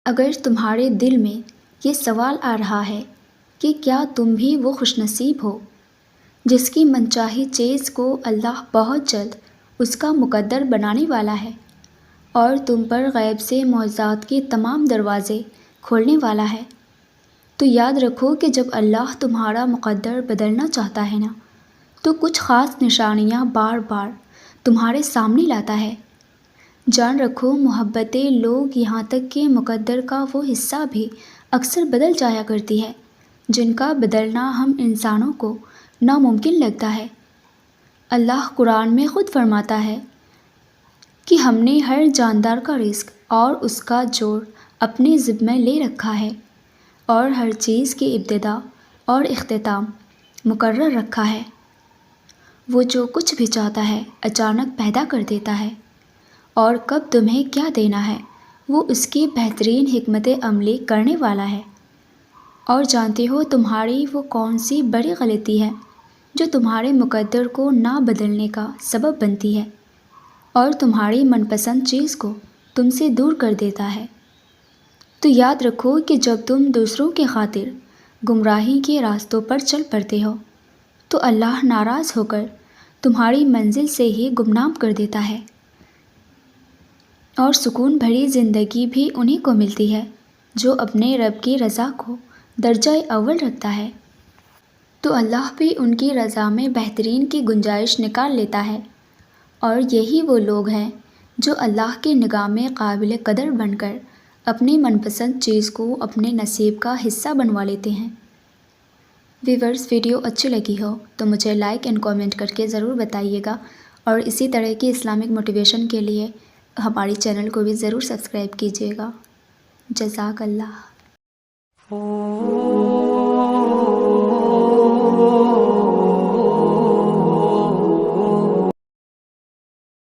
اگر تمہارے دل میں یہ سوال آ رہا ہے کہ کیا تم بھی وہ خوش نصیب ہو جس کی منچاہی چیز کو اللہ بہت جلد اس کا مقدر بنانے والا ہے اور تم پر غیب سے معجزات کے تمام دروازے کھولنے والا ہے، تو یاد رکھو کہ جب اللہ تمہارا مقدر بدلنا چاہتا ہے نا، تو کچھ خاص نشانیاں بار بار تمہارے سامنے لاتا ہے۔ جان رکھو محبتیں لوگ یہاں تک کہ مقدر کا وہ حصہ بھی اکثر بدل جایا کرتی ہے جن کا بدلنا ہم انسانوں کو ناممکن لگتا ہے۔ اللہ قرآن میں خود فرماتا ہے کہ ہم نے ہر جاندار کا رزق اور اس کا جوڑ اپنے ذمہ لے رکھا ہے اور ہر چیز کی ابتدا اور اختتام مقرر رکھا ہے۔ وہ جو کچھ بھی چاہتا ہے اچانک پیدا کر دیتا ہے، اور کب تمہیں کیا دینا ہے وہ اس کی بہترین حکمت عملی کرنے والا ہے۔ اور جانتے ہو تمہاری وہ کون سی بڑی غلطی ہے جو تمہارے مقدر کو نہ بدلنے کا سبب بنتی ہے اور تمہاری من پسند چیز کو تم سے دور کر دیتا ہے؟ تو یاد رکھو کہ جب تم دوسروں کی خاطر گمراہی کے راستوں پر چل پڑتے ہو تو اللہ ناراض ہو کر تمہاری منزل سے ہی گمنام کر دیتا ہے، اور سکون بھری زندگی بھی انہیں کو ملتی ہے جو اپنے رب کی رضا کو درجہ اول رکھتا ہے۔ تو اللہ بھی ان کی رضا میں بہترین کی گنجائش نکال لیتا ہے، اور یہی وہ لوگ ہیں جو اللہ کی نگاہ میں قابل قدر بن کر اپنی من پسند چیز کو اپنے نصیب کا حصہ بنوا لیتے ہیں۔ ویورز، ویڈیو اچھی لگی ہو تو مجھے لائک اینڈ کامنٹ کر کے ضرور بتائیے گا، اور اسی طرح کی اسلامک موٹیویشن کے لیے ہماری چینل کو بھی ضرور سبسکرائب کیجیے گا۔ جزاک اللہ۔